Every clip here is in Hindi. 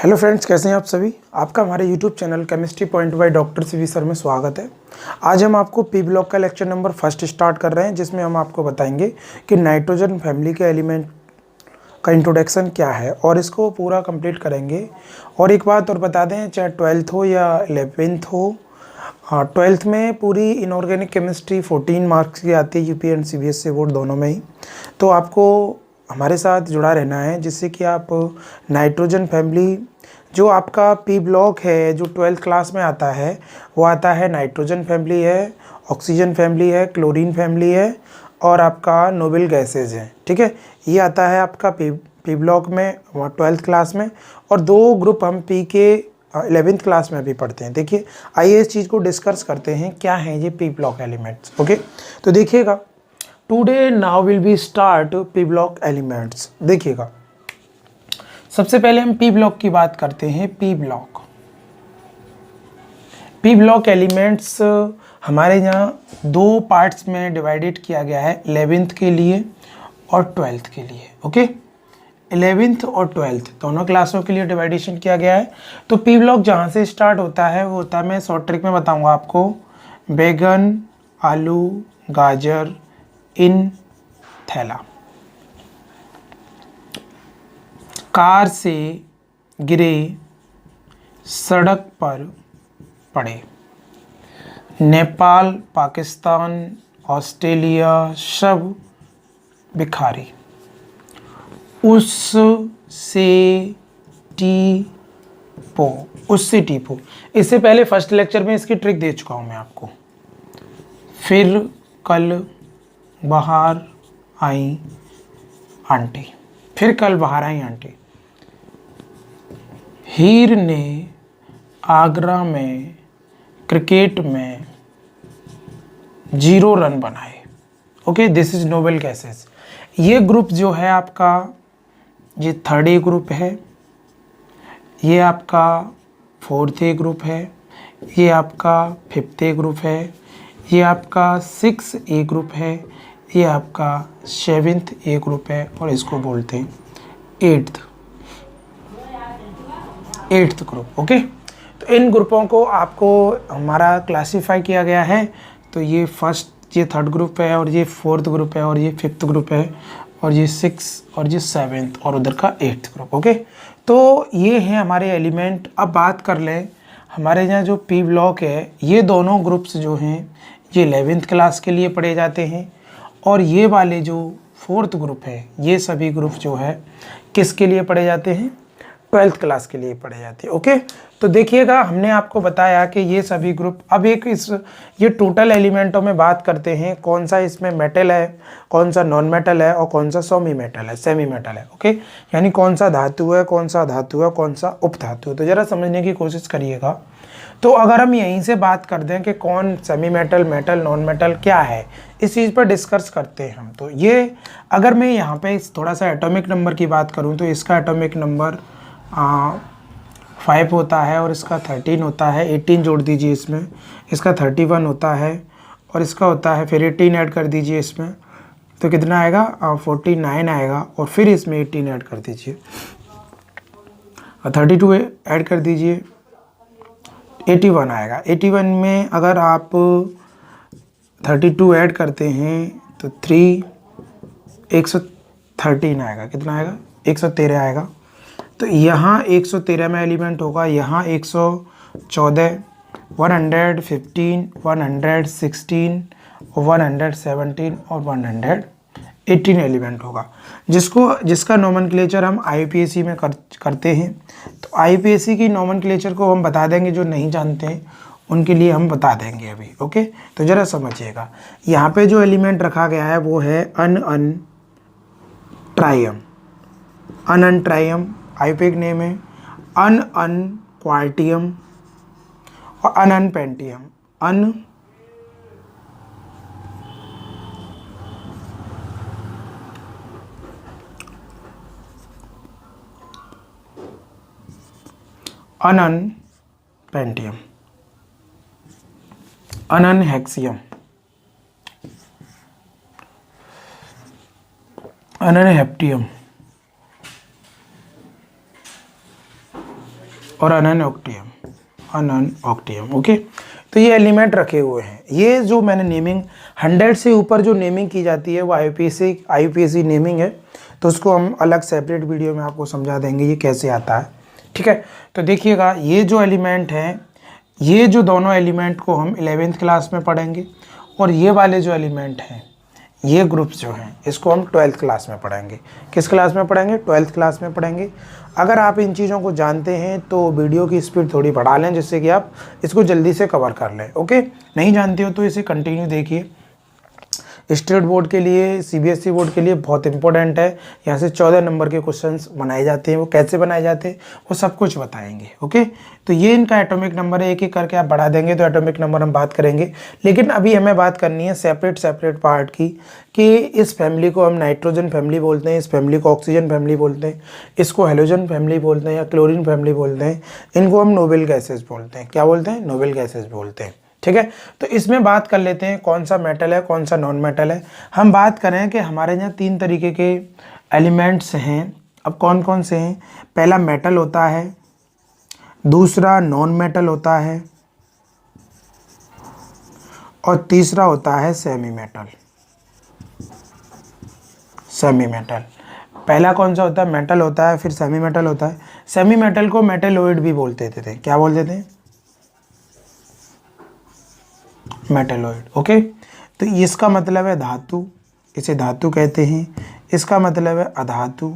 हेलो फ्रेंड्स, कैसे हैं आप सभी। आपका हमारे YouTube channel chemistry point by doctor CV sir में स्वागत है। आज हम आपको पी ब्लॉक का लेक्चर नंबर फर्स्ट स्टार्ट कर रहे हैं, जिसमें हम आपको बताएंगे कि नाइट्रोजन फैमिली के एलिमेंट का इंट्रोडक्शन क्या है और इसको पूरा कंप्लीट करेंगे। और एक बात और बता दें, चाहे 12th हो या 11th हो, हाँ 12th में पूरी इनऑर्गेनिक केमिस्ट्री 14 मार्क्स की आती है यूपी एंड सीबीएसई बोर्ड दोनों में ही। तो आपको हमारे साथ जुड़ा रहना है, जिससे कि आप नाइट्रोजन फैमिली जो आपका पी ब्लॉक है जो 12th क्लास में आता है, वो आता है नाइट्रोजन फैमिली है, ऑक्सीजन फैमिली है, क्लोरीन फैमिली है और आपका नोबल गैसेज है। ठीक है, ये आता है आपका पी ब्लॉक में 12th क्लास में। और दो ग्रुप हम पी के 11th क्लास में भी पढ़ते हैं। देखिए, आइए इस चीज़ को डिस्कस करते हैं, क्या है ये पी ब्लॉक एलिमेंट्स। ओके, तो देखिएगा, today now will be start P block elements. देखिएगा, सबसे पहले हम पी ब्लॉक की बात करते हैं। पी ब्लॉक एलिमेंट्स हमारे यहाँ दो पार्ट्स में डिवाइडेड किया गया है, 11th के लिए और 12th के लिए। ओके, 11th और 12th दोनों क्लासों के लिए डिवाइडेशन किया गया है। तो पी ब्लॉक जहाँ से स्टार्ट होता है वो होता है, मैं शॉर्ट ट्रिक में बताऊंगा आपको, बैगन, आलू, गाजर, इन थैला। कार से गिरे, सड़क पर पड़े, नेपाल, पाकिस्तान, ऑस्ट्रेलिया सब भिखारी, उससे टीपो। इससे पहले फर्स्ट लेक्चर में इसकी ट्रिक दे चुका हूं मैं आपको। फिर कल बाहर आई आंटी, हीर ने आगरा में क्रिकेट में 0 रन बनाए। Okay, this is noble gases. ये ग्रुप जो है आपका, ये 3rd ए ग्रुप है, ये आपका 4th ए ग्रुप है, ये आपका 5th ए ग्रुप है, ये आपका 6th ए ग्रुप है, ये आपका 7th ए ग्रुप है और इसको बोलते हैं 8th ग्रुप। ओके, तो इन ग्रुपों को आपको हमारा क्लासीफाई किया गया है। तो ये 3rd ग्रुप है और ये 4th ग्रुप है और ये 5th ग्रुप है और ये 6th और ये 7th और उधर का 8th ग्रुप। ओके, तो ये हैं हमारे एलिमेंट। अब बात कर लें, हमारे यहाँ जो पी ब्लॉक है, ये दोनों ग्रुप्स जो हैं ये 11th क्लास के लिए पढ़े जाते हैं और ये वाले जो 4th ग्रुप है, ये सभी ग्रुप जो है किसके लिए पढ़े जाते हैं, 12th क्लास के लिए पढ़े जाते हैं। ओके, तो देखिएगा, हमने आपको बताया कि ये सभी ग्रुप, अब ये टोटल एलिमेंटों में बात करते हैं, कौन सा इसमें मेटल है, कौन सा नॉन मेटल है और कौन सा सेमी मेटल है। ओके, यानी कौन सा धातु है, कौन सा उपधातु है। तो जरा समझने की कोशिश करिएगा। तो अगर हम यहीं से बात कर दें कि कौन सेमी मेटल, नॉन मेटल क्या है, इस चीज़ पर डिस्कस करते हैं हम। तो ये अगर मैं यहाँ पे थोड़ा सा एटॉमिक नंबर की बात करूँ तो इसका एटॉमिक नंबर 5 होता है और इसका 13 होता है। 18 जोड़ दीजिए इसमें, इसका 31 होता है और इसका होता है, फिर 18 ऐड कर दीजिए इसमें, तो कितना आएगा, 49 आएगा। और फिर इसमें 18 ऐड कर दीजिए और 32 ऐड कर दीजिए, 81 आएगा। 81 में अगर आप 32 ऐड करते हैं तो 113 आएगा। कितना आएगा, 113 आएगा। तो यहाँ 113 में एलिमेंट होगा, यहाँ 114, 115, 116, 117 और 118 एलिमेंट होगा, जिसका नोमेनक्लेचर हम आईपीएसी में करते हैं। तो आईपीएसी की नोमेनक्लेचर को हम बता देंगे, जो नहीं जानते हैं उनके लिए हम बता देंगे अभी। ओके, तो ज़रा समझिएगा, यहाँ पे जो एलिमेंट रखा गया है वो है अन ट्राइयम, आईपीएक नेम है, अन क्वार्टियम और अन पेंटियम। अनन पेंटियम, अनन हेक्सियम, अनन हेप्टियम, और अनअनऑक्टियम। ओके, तो ये एलिमेंट रखे हुए हैं। ये जो मैंने नेमिंग 100 से ऊपर जो नेमिंग की जाती है वो IUPAC नेमिंग है, तो उसको हम अलग सेपरेट वीडियो में आपको समझा देंगे ये कैसे आता है। ठीक है, तो देखिएगा ये जो एलिमेंट हैं, ये जो दोनों एलिमेंट को हम 11th क्लास में पढ़ेंगे, और ये वाले जो एलिमेंट हैं, ये ग्रुप्स जो हैं, इसको हम 12th क्लास में पढ़ेंगे। किस क्लास में पढ़ेंगे? 12th क्लास में पढ़ेंगे। अगर आप इन चीज़ों को जानते हैं तो वीडियो की स्पीड थोड़ी बढ़ा लें, जिससे कि आप इसको जल्दी से कवर कर लें। ओके, नहीं जानते हो तो इसे कंटिन्यू देखिए। स्टेट बोर्ड के लिए, CBSE बोर्ड के लिए बहुत इंपॉर्टेंट है। यहाँ से 14 नंबर के क्वेश्चंस बनाए जाते हैं। वो कैसे बनाए जाते हैं वो सब कुछ बताएंगे। ओके, तो ये इनका एटॉमिक नंबर है। एक एक करके आप बढ़ा देंगे तो एटॉमिक नंबर हम बात करेंगे, लेकिन अभी हमें बात करनी है सेपरेट पार्ट की, कि इस फैमिली को हम नाइट्रोजन फैमिली बोलते हैं, इस फैमिली को ऑक्सीजन फैमिली बोलते हैं, इसको हेलोजन फैमिली बोलते हैं या क्लोरीन फैमिली बोलते हैं, इनको हम नोबेल गैसेस बोलते हैं। क्या बोलते हैं? नोबेल गैसेस बोलते हैं। ठीक है, तो इसमें बात कर लेते हैं कौन सा मेटल है, कौन सा नॉन मेटल है। हम बात करें कि हमारे यहाँ 3 तरीके के एलिमेंट्स हैं। अब कौन कौन से हैं? पहला मेटल होता है, दूसरा नॉन मेटल होता है, और तीसरा होता है सेमी मेटल। पहला कौन सा होता है? मेटल होता है, फिर सेमी मेटल होता है। सेमी मेटल को मेटेलोइड भी बोलते थे। क्या बोलते थे? मेटेलोइड। ओके, तो इसका मतलब है धातु, इसे धातु कहते हैं। इसका मतलब है अधातु,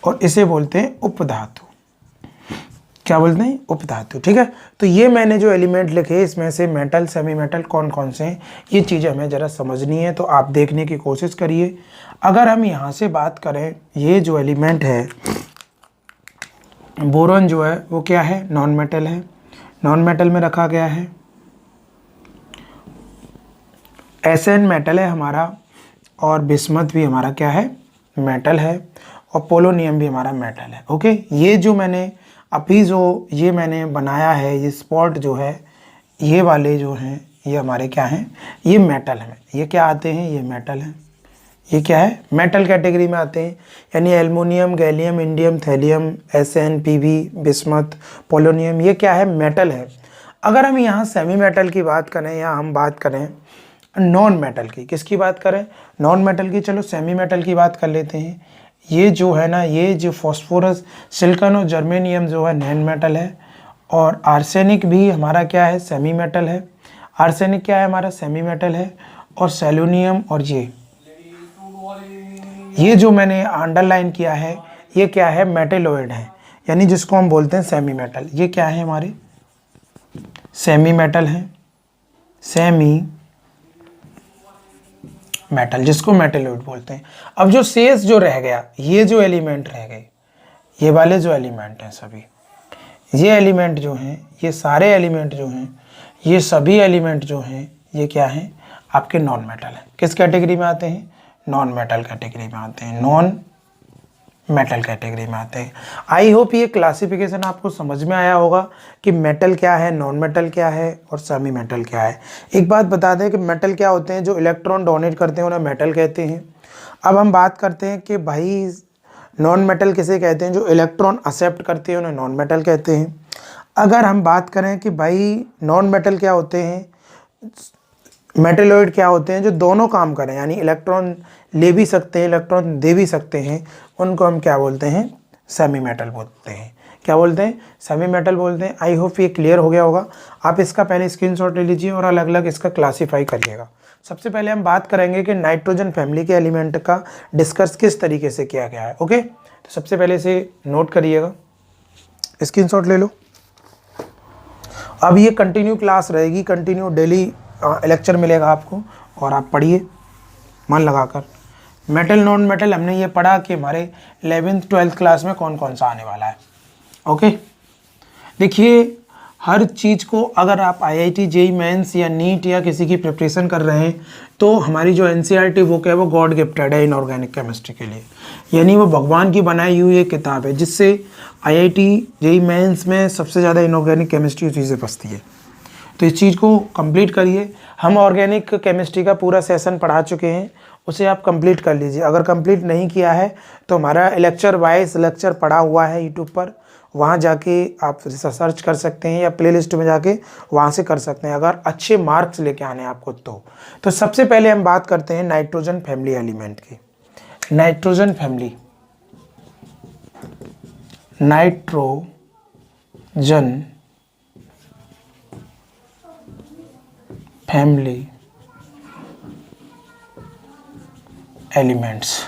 और इसे बोलते हैं उपधातु। क्या बोलते हैं? उपधातु। ठीक है, तो ये मैंने जो एलिमेंट लिखे इसमें से मेटल, सेमी मेटल कौन कौन से हैं, ये चीज़ें हमें ज़रा समझनी है, तो आप देखने की कोशिश करिए। अगर हम यहाँ से बात करें, ये जो एलिमेंट है बोरॉन जो है वो क्या है? नॉन मेटल है, नॉन मेटल में रखा गया है। Sn मेटल है हमारा, और बिस्मथ भी हमारा क्या है? मेटल है, और पोलोनियम भी हमारा मेटल है। ओके, ये जो मैंने अभी जो ये मैंने बनाया है, ये स्पॉट जो है, ये वाले जो हैं ये हमारे क्या हैं? ये मेटल हैं। ये क्या आते हैं? ये मेटल हैं। ये क्या है? मेटल कैटेगरी में आते हैं, यानी aluminium, gallium, indium, thallium, Sn, Pb, bismuth, polonium, ये क्या है? मेटल है। अगर हम यहाँ सेमी मेटल की बात करें या हम बात करें नॉन मेटल की, किसकी बात करें? नॉन मेटल की। चलो सेमी मेटल की बात कर लेते हैं। ये जो है ना, ये जो फॉस्फोरस, सिलिकॉन और जर्मेनियम जो है नॉन मेटल है, और आर्सेनिक भी हमारा क्या है? सेमी मेटल है। आर्सेनिक क्या है? हमारा सेमी मेटल है। और सेलेनियम और ये जो मैंने अंडरलाइन किया है, ये क्या है? मेटेलोइड है, यानी जिसको हम बोलते हैं सेमी मेटल। ये क्या है? हमारे सेमी मेटल है, सेमी मेटल, जिसको मेटेलोइड बोलते हैं। अब जो शेष जो रह गया, ये जो एलिमेंट रह गए, ये वाले जो एलिमेंट हैं सभी, ये एलिमेंट जो हैं, ये सारे एलिमेंट जो हैं, ये सभी एलिमेंट जो हैं, ये क्या हैं? आपके नॉन मेटल हैं। किस कैटेगरी में आते हैं? नॉन मेटल कैटेगरी में आते हैं, नॉन मेटल कैटेगरी में आते हैं। आई होप ये क्लासिफिकेशन आपको समझ में आया होगा कि मेटल क्या है, नॉन मेटल क्या है, और सेमी मेटल क्या है। एक बात बता दें कि मेटल क्या होते हैं? जो इलेक्ट्रॉन डोनेट करते हैं उन्हें मेटल कहते हैं। अब हम बात करते हैं कि भाई नॉन मेटल किसे कहते हैं? जो इलेक्ट्रॉन एक्सेप्ट करते हैं उन्हें नॉन मेटल कहते हैं। अगर हम बात करें कि भाई नॉन मेटल क्या होते हैं, मेटेलोइड क्या होते हैं? जो दोनों काम करें, यानी इलेक्ट्रॉन ले भी सकते हैं, इलेक्ट्रॉन दे भी सकते हैं, उनको हम क्या बोलते हैं? सेमी मेटल बोलते हैं। क्या बोलते हैं? सेमी मेटल बोलते हैं। आई होप ये क्लियर हो गया होगा। आप इसका पहले स्क्रीनशॉट ले लीजिए और अलग अलग इसका क्लासीफाई करिएगा। सबसे पहले हम बात करेंगे कि नाइट्रोजन फैमिली के एलिमेंट का डिस्कस किस तरीके से किया गया है। ओके, तो सबसे पहले इसे नोट करिएगा, स्क्रीनशॉट ले लो। अब ये कंटिन्यू क्लास रहेगी, कंटिन्यू डेली लेक्चर मिलेगा आपको, और आप पढ़िए मन लगाकर। मेटल नॉन मेटल हमने ये पढ़ा कि हमारे 11th 12th क्लास में कौन कौन सा आने वाला है। ओके, देखिए हर चीज़ को अगर आप IIT JEE मेंस या नीट या किसी की प्रिपरेशन कर रहे हैं तो हमारी जो NCERT बुक है वो गॉड गिफ्टेड है इनऑर्गेनिक केमिस्ट्री के लिए, यानी वो भगवान की बनाई हुई एक किताब है जिससे IIT JEE मेंस में सबसे ज़्यादा इनऑर्गेनिक केमिस्ट्री उसी से बसती है। तो इस चीज़ को कंप्लीट करिए। हम ऑर्गेनिक केमिस्ट्री का पूरा सेशन पढ़ा चुके हैं उसे आप कंप्लीट कर लीजिए। अगर कंप्लीट नहीं किया है तो हमारा लेक्चर वाइज लेक्चर पड़ा हुआ है यूट्यूब पर, वहाँ जाके आप सर्च कर सकते हैं या प्लेलिस्ट में जाके वहाँ से कर सकते हैं, अगर अच्छे मार्क्स लेके आने हैं आपको तो सबसे पहले हम बात करते हैं नाइट्रोजन फैमिली एलिमेंट की। Nitrogen family, nitrogen family elements.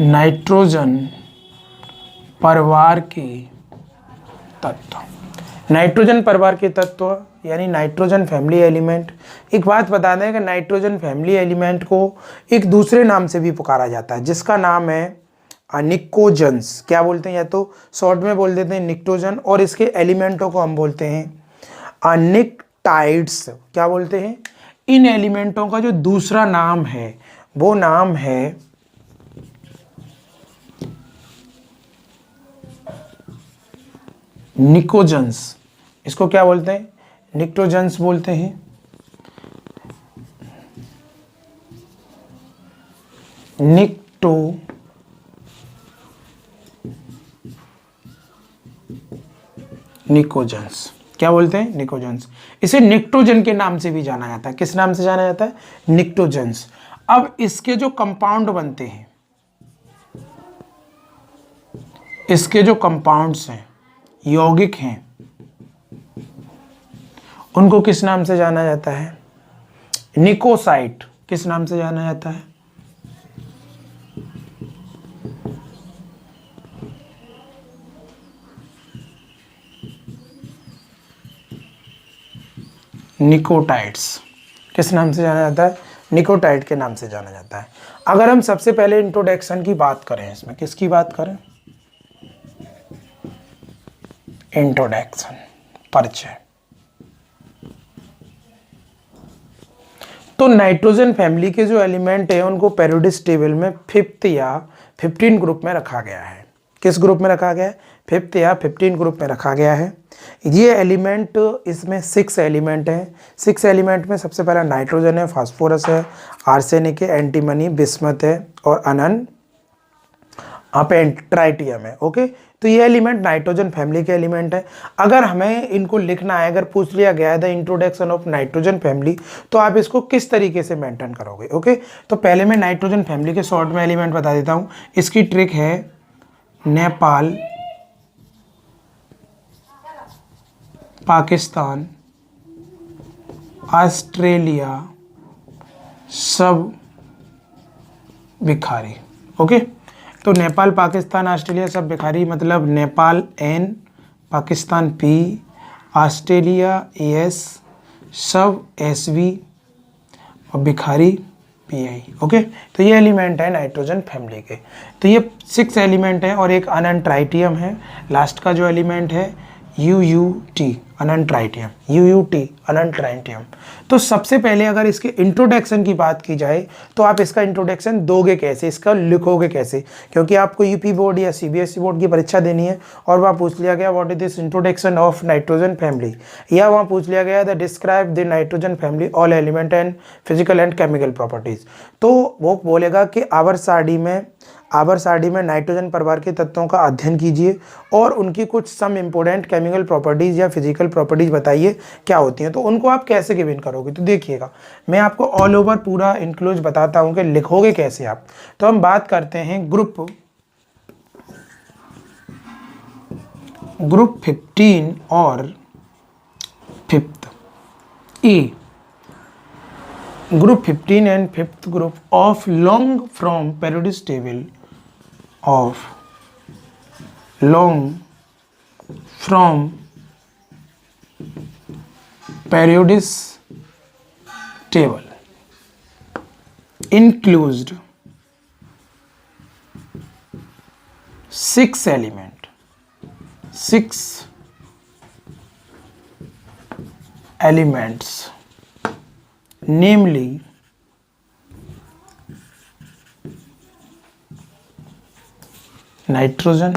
Nitrogen परिवार के तत्व, नाइट्रोजन परिवार के तत्व यानी नाइट्रोजन फैमिली एलिमेंट। एक बात बता दें कि नाइट्रोजन फैमिली एलिमेंट को एक दूसरे नाम से भी पुकारा जाता है, जिसका नाम है निकोजन्स। क्या बोलते हैं, या तो शॉर्ट में बोल देते हैं निक्टोजन, और इसके एलिमेंटों को हम बोलते हैं निक्टाइड्स। क्या बोलते हैं, इन एलिमेंटों का जो दूसरा नाम है वो नाम है निकोजन्स। इसको क्या बोलते हैं, निक्टोजन्स बोलते हैं। निकोजन्स क्या बोलते हैं, निकोजन्स। इसे निक्टोजन के नाम से भी जाना जाता है। किस नाम से जाना जाता है, निक्टोजन्स। अब इसके जो कंपाउंड बनते हैं, इसके जो कंपाउंड्स हैं, यौगिक हैं, उनको किस नाम से जाना जाता है, निकोसाइट। किस नाम से जाना जाता है, निकोटाइड्स। किस नाम से जाना जाता है, निकोटाइड के नाम से जाना जाता है। अगर हम सबसे पहले इंट्रोडक्शन की बात करें, इसमें किसकी बात करें, इंट्रोडक्शन, परिचय। तो नाइट्रोजन फैमिली के जो एलिमेंट है उनको पेरियोडिक टेबल में 5th या 15 ग्रुप में रखा गया है। किस ग्रुप में रखा गया है, 5th या 15 ग्रुप में रखा गया है। ये एलिमेंट, इसमें 6 एलिमेंट हैं। 6 एलिमेंट में सबसे पहला नाइट्रोजन है, फास्फोरस है, आर्सेनिक है, एंटीमनी, बिस्मथ है और अनन ट्राइटियम है। ओके, तो ये एलिमेंट नाइट्रोजन फैमिली के एलिमेंट है। अगर हमें इनको लिखना है, अगर पूछ लिया गया है the introduction of nitrogen family, तो आप इसको किस तरीके से मेंटेन करोगे। ओके, तो पहले मैं नाइट्रोजन फैमिली के शॉर्ट में एलिमेंट बता देता हूँ। इसकी ट्रिक है नेपाल, पाकिस्तान, ऑस्ट्रेलिया, सब भिखारी। ओके, तो नेपाल, पाकिस्तान, ऑस्ट्रेलिया, सब भिखारी मतलब Nepal N, Pakistan P, Australia AS, सब SV और भिखारी PI। ओके, तो ये एलिमेंट है नाइट्रोजन फैमिली के। तो ये 6 एलिमेंट है और एक अनट्राइटियम है। लास्ट का जो एलिमेंट है UUT, अनट्राइटियम, UUT अनट्राइटियम। तो सबसे पहले अगर इसके इंट्रोडक्शन की बात की जाए तो आप इसका इंट्रोडक्शन दोगे कैसे, इसका लिखोगे कैसे, क्योंकि आपको यूपी बोर्ड या CBSE बोर्ड की परीक्षा देनी है और वहाँ पूछ लिया गया what is this introduction of nitrogen family, या वहाँ पूछ लिया गया the describe the nitrogen family all element and physical and chemical properties. तो वो बोलेगा कि आवर सारणी में नाइट्रोजन परिवार के तत्वों का अध्ययन कीजिए और उनकी कुछ सम इम्पोर्टेंट केमिकल प्रॉपर्टीज या फिजिकल प्रॉपर्टीज बताइए क्या होती हैं। तो उनको आप कैसे गिवन करोगे, तो देखिएगा मैं आपको ऑल ओवर पूरा इंक्लूज बताता हूं कि लिखोगे कैसे आप। तो हम बात करते हैं ग्रुप 15 और 5th E, group 15 and 5th group of long from periodic table of long from periodic table includes 6 elements, namely nitrogen,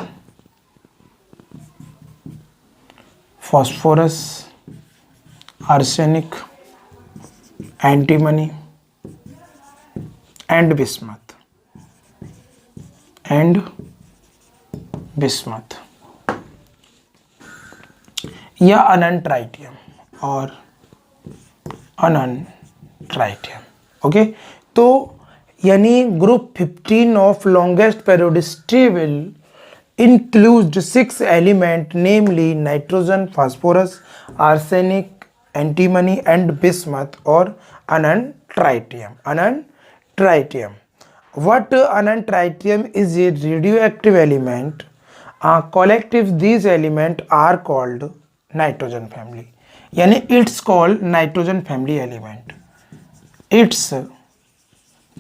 phosphorus, arsenic, antimony and bismuth या अनंत ट्राइटियम और अनंत ट्राइटियम। ओके, तो यानी group 15 of longest periodicity will includes 6 element namely nitrogen, phosphorus, arsenic, antimony and bismuth और अनंत ट्राइटियम। What अनंत ट्राइटियम is a radioactive element. Collective these element are called nitrogen family, यानी it's called nitrogen family element. It's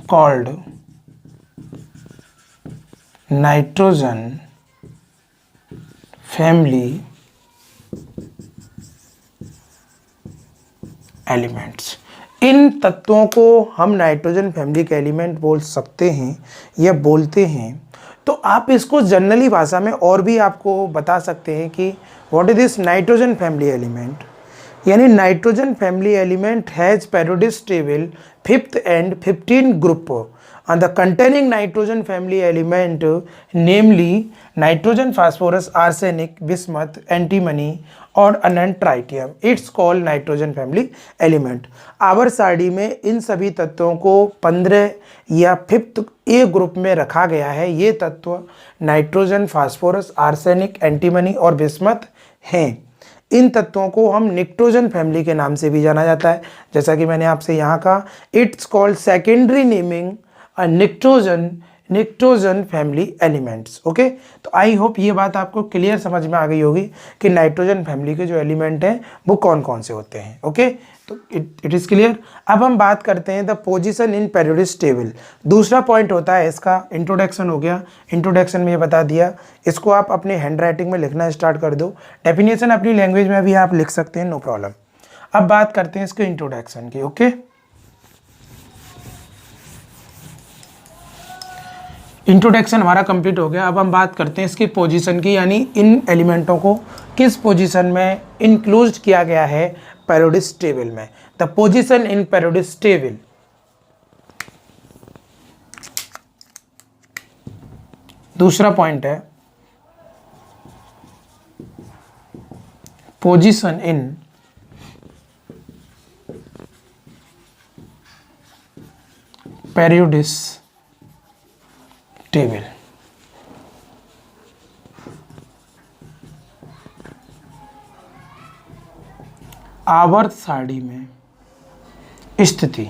called nitrogen family elements. इन तत्वों को हम नाइट्रोजन फैमिली के एलिमेंट बोल सकते हैं या बोलते हैं। तो आप इसको जनरली भाषा में और भी आपको बता सकते हैं कि what is this nitrogen family element, यानी nitrogen family element has periodic table 5th and 15 group and the containing nitrogen family element namely nitrogen, phosphorus, arsenic, bismuth, antimony और अनंत ट्राइटियम। It's called nitrogen family element. आवर सारणी में इन सभी तत्वों को 15 या 5th ए ग्रुप में रखा गया है। ये तत्व नाइट्रोजन, फास्फोरस, आर्सेनिक, एंटीमनी और बिस्मथ हैं। इन तत्वों को हम निक्टोजन फैमिली के नाम से भी जाना जाता है, जैसा कि मैंने आपसे यहाँ कहा। It's called secondary naming pnictogen family elements. Okay, तो आई होप ये बात आपको क्लियर समझ में आ गई होगी कि नाइट्रोजन फैमिली के जो एलिमेंट हैं वो कौन कौन से होते हैं। ओके, तो इट इज़ क्लियर। अब हम बात करते हैं the position in periodic table. दूसरा पॉइंट होता है इसका इंट्रोडक्शन हो गया। इंट्रोडक्शन में ये बता दिया, इसको आप अपने हैंड राइटिंग में लिखना स्टार्ट कर दो। डेफिनेशन अपनी लैंग्वेज में भी आप लिख सकते हैं, नो प्रॉब्लम। अब बात करते हैं इसके इंट्रोडक्शन की। ओके, इंट्रोडक्शन हमारा कंप्लीट हो गया। अब हम बात करते हैं इसकी पोजीशन की, यानी इन एलिमेंटों को किस पोजीशन में इंक्लूड किया गया है पेरियोडिक टेबल में। The position in periodic table. दूसरा पॉइंट है पोजीशन इन पेरियोडिक टेबल। आवर्त सारणी में स्थिति।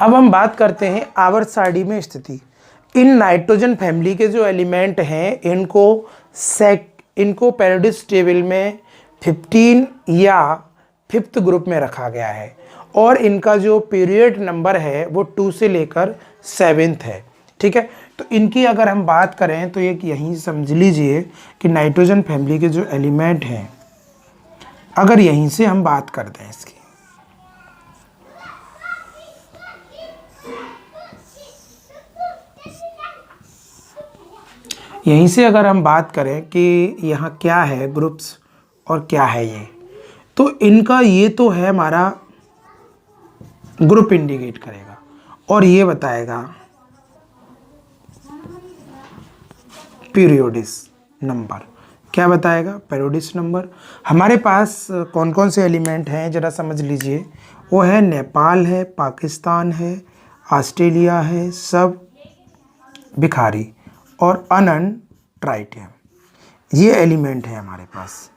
अब हम बात करते हैं आवर्त सारणी में स्थिति। इन नाइट्रोजन फैमिली के जो एलिमेंट हैं इनको पेरियोडिक टेबल में 15 या 5th ग्रुप में रखा गया है और इनका जो पीरियड नंबर है वो 2 से लेकर 7th है। ठीक है, तो इनकी अगर हम बात करें तो एक यहीं समझ लीजिए कि नाइट्रोजन फैमिली के जो एलिमेंट हैं, अगर यहीं से हम बात करते हैं इसकी, यहीं से अगर हम बात करें कि यहाँ क्या है ग्रुप्स और क्या है ये, तो इनका ये तो है हमारा ग्रुप इंडिकेट करेगा और ये बताएगा पीरियोडिक नंबर। क्या बताएगा? Periodic number. हमारे पास कौन कौन से एलिमेंट हैं जरा समझ लीजिए। वो है नेपाल है, पाकिस्तान है, ऑस्ट्रेलिया है, सब भिखारी और अनंत ट्राइटियम। ये एलिमेंट है हमारे पास।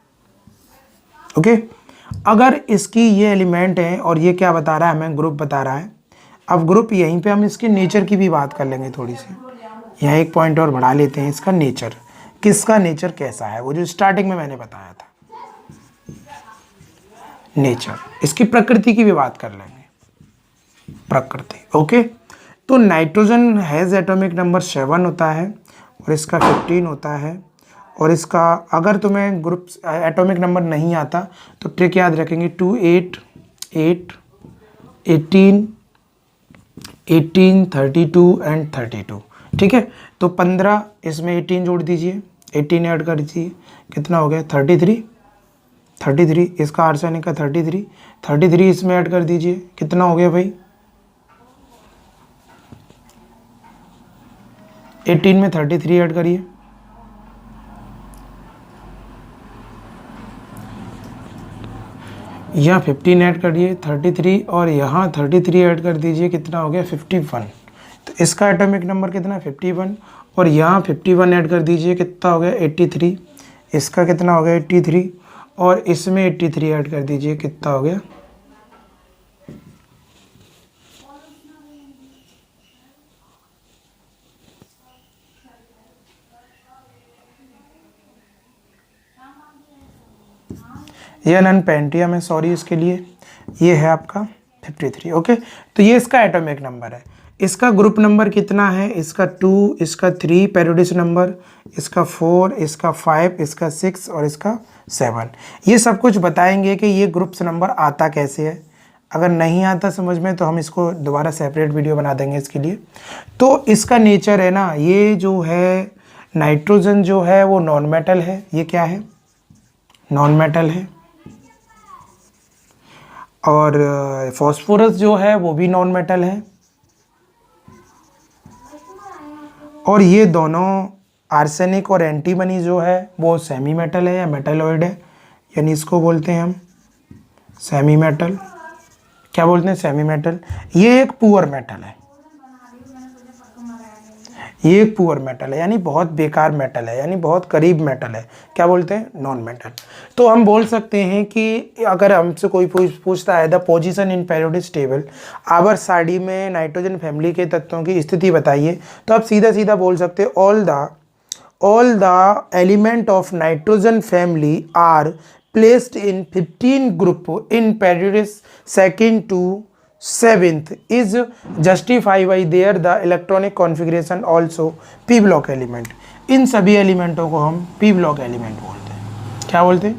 ओके, अगर इसकी ये एलिमेंट है और ये क्या बता रहा है हमें, ग्रुप बता रहा है। अब ग्रुप यहीं पे हम इसके नेचर की भी बात कर लेंगे थोड़ी सी। यहाँ एक पॉइंट और बढ़ा लेते हैं, इसका नेचर। किसका नेचर कैसा है, वो जो स्टार्टिंग में मैंने बताया था, नेचर। इसकी प्रकृति की भी बात कर लेंगे, प्रकृति। ओके, तो नाइट्रोजन हैज़ एटॉमिक नंबर 7 होता है और इसका 15 होता है। और इसका अगर तुम्हें ग्रुप एटॉमिक नंबर नहीं आता तो ट्रिक याद रखेंगे, 2 8 8 18 18 32 एंड 32। ठीक है, तो 15 इसमें 18 जोड़ दीजिए, 18 ऐड कर दीजिए, कितना हो गया 33। 33, इसका आर्सेनिक का 33, 33 इसमें ऐड कर दीजिए, कितना हो गया भाई? 18 में 33 ऐड करिए, यहाँ 15 ऐड करिए 33, और यहाँ 33 ऐड कर दीजिए, कितना हो गया? 51। तो इसका एटॉमिक नंबर कितना? 51, और यहाँ 51 ऐड कर दीजिए, कितना हो गया? 83। इसका कितना हो गया? 83, और इसमें 83 ऐड कर दीजिए, कितना हो गया? ये नन पेंटियम है, सॉरी इसके लिए, ये है आपका 53। ओके, तो ये इसका एटॉमिक नंबर है। इसका ग्रुप नंबर कितना है? इसका 2, इसका 3 पेरियोडिक नंबर, इसका 4, इसका 5, इसका 6 और इसका 7। ये सब कुछ बताएंगे कि ये ग्रुप्स नंबर आता कैसे है। अगर नहीं आता समझ में तो हम इसको दोबारा सेपरेट वीडियो बना देंगे इसके लिए। तो इसका नेचर है ना, ये जो है नाइट्रोजन जो है वो नॉन मेटल है। ये क्या है? नॉन मेटल है। और फॉस्फोरस जो है वो भी नॉन मेटल है। और ये दोनों आर्सेनिक और एंटीमनी जो है वो सेमी मेटल है या मेटलॉइड है, यानी इसको बोलते हैं हम सेमी मेटल। क्या बोलते हैं? Semi metal. ये एक पुअर मेटल है, ये एक पुअर मेटल है, यानी बहुत बेकार मेटल है, यानी बहुत करीब मेटल है। क्या बोलते हैं? Non metal. तो हम बोल सकते हैं कि अगर हमसे कोई पूछता है the position in periodic table आवर सारणी में नाइट्रोजन फैमिली के तत्वों की स्थिति बताइए, तो आप सीधा सीधा बोल सकते हैं all the element of nitrogen family are placed in 15 group in periodic second to 7th is justified by their the electronic configuration also p block element। इन सभी एलिमेंटों को हम p block एलिमेंट बोलते हैं। क्या बोलते हैं?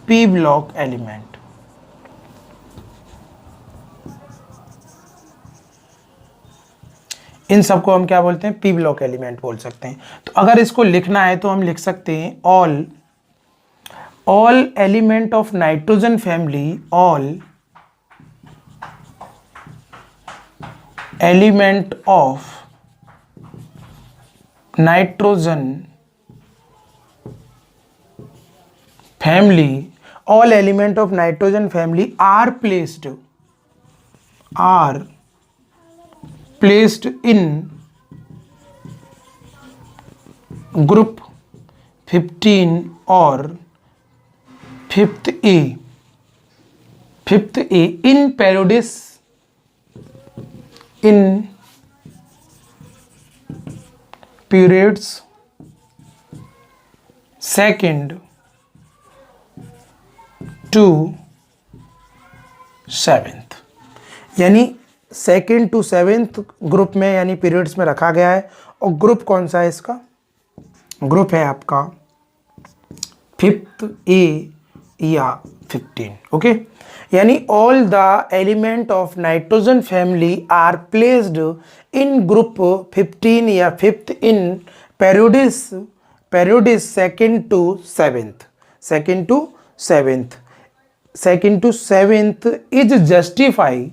p block element. इन सबको हम क्या बोलते हैं? p block एलिमेंट बोल सकते हैं। तो अगर इसको लिखना है तो हम लिख सकते हैं all element of nitrogen family, all element of nitrogen family, all element of nitrogen family are placed in group 15 or fifth A in periods second to 7th, यानी सेकेंड टू 7th ग्रुप में यानी पीरियड्स में रखा गया है। और ग्रुप कौन सा है इसका? ग्रुप है आपका 5th A या 15। ओके, यानी all the element of nitrogen family are placed in group 15 या 5th in periods second to 7th। Second to seventh is justify,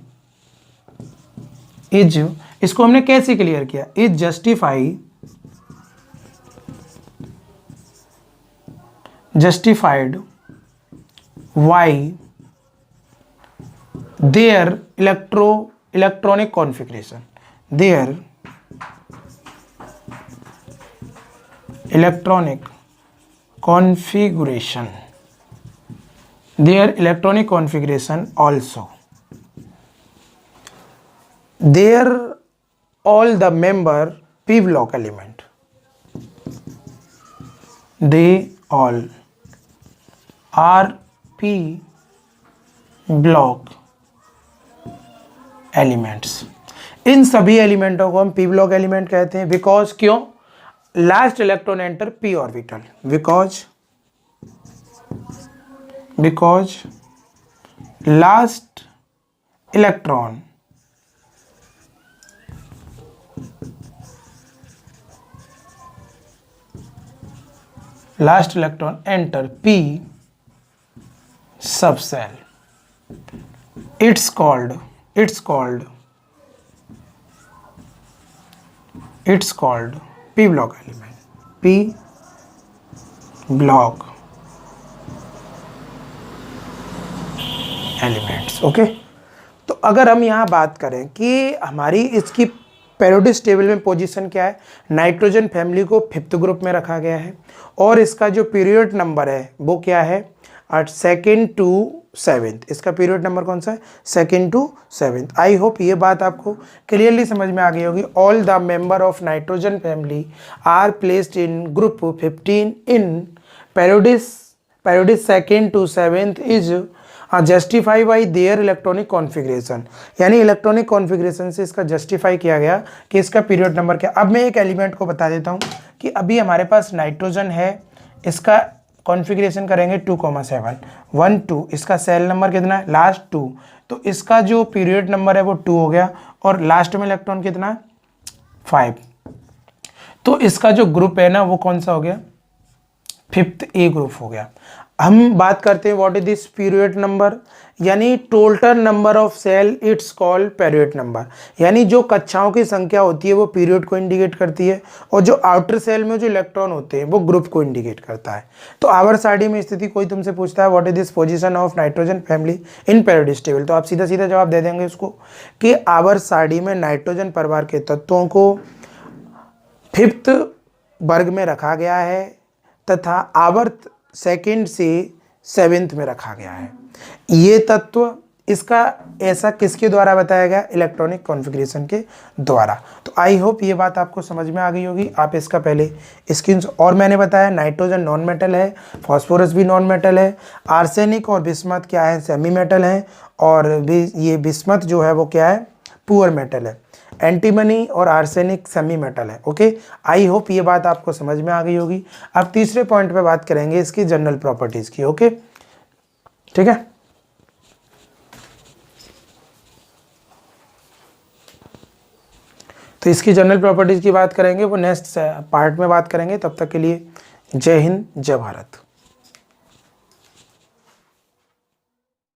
इसको हमने कैसे क्लियर किया? Is justified why their electronic configuration, their electronic configuration also, their all the member p block element, they all are p block elements. इन सभी एलिमेंटों को हम p ब्लॉक एलिमेंट कहते हैं। बिकॉज क्यों? Last electron enter p orbital, because last electron enter p subcell. It's called P block element. P block elements. Okay, तो अगर हम यहाँ बात करें कि हमारी इसकी पेरियोडिक टेबल में पोजीशन क्या है, नाइट्रोजन फैमिली को 5th ग्रुप में रखा गया है और इसका जो पीरियड नंबर है वो क्या है, 2nd to 7th। इसका पीरियड नंबर कौन सा है, 2nd to 7th। I hope ये बात आपको क्लियरली समझ में आ गई होगी। All the member of nitrogen family are placed in group 15 in periodic 2nd to 7th is justify by their electronic configuration, यानी इलेक्ट्रॉनिक कॉन्फ़िगरेशन से इसका जस्टिफाई किया गया कि इसका पीरियड नंबर क्या। अब मैं एक एलिमेंट को बता देता हूँ कि अभी हमारे पास नाइट्रोजन है, इसका कॉन्फ़िगरेशन करेंगे 2,7 1 2, इसका सेल नंबर कितना है, लास्ट 2, तो इसका जो पीरियड नंबर है वो 2 हो गया और लास्ट में इलेक्ट्रॉन कितना है 5। तो इसका जो ग्रुप है ना वो कौन सा हो गया, 5th A ग्रुप हो गया। हम बात करते हैं what is this period number, यानी total number of shell it's called period number, यानी जो कक्षाओं की संख्या होती है वो पीरियड को इंडिकेट करती है और जो आउटर सेल में जो इलेक्ट्रॉन होते हैं वो ग्रुप को इंडिकेट करता है। तो आवर्त सारणी में स्थिति कोई तुमसे पूछता है what is this position of nitrogen family in periodic table, तो आप सीधा सीधा जवाब दे देंगे उसको कि आवर्त सारणी में नाइट्रोजन परिवार के तत्वों को 5th वर्ग में रखा गया है तथा आवर्त 2nd से 7th में रखा गया है। ये तत्व इसका ऐसा किसके द्वारा बताया गया, इलेक्ट्रॉनिक कॉन्फ़िगरेशन के द्वारा। तो आई होप ये बात आपको समझ में आ गई होगी। आप इसका पहले स्क्रीन, और मैंने बताया नाइट्रोजन नॉन मेटल है, फॉस्फोरस भी नॉन मेटल है, आर्सेनिक और बिस्मथ क्या है, सेमी मेटल है, और भी ये बिस्मथ जो है वो क्या है, पुअर मेटल है। एंटीमनी और आर्सेनिक सेमी मेटल है। ओके, आई होप ये बात आपको समझ में आ गई होगी। अब तीसरे पॉइंट पे बात करेंगे इसकी जनरल प्रॉपर्टीज की। ओके, ठीक है। तो इसकी जनरल प्रॉपर्टीज की बात करेंगे वो नेक्स्ट पार्ट में बात करेंगे। तब तक के लिए जय हिंद, जय भारत।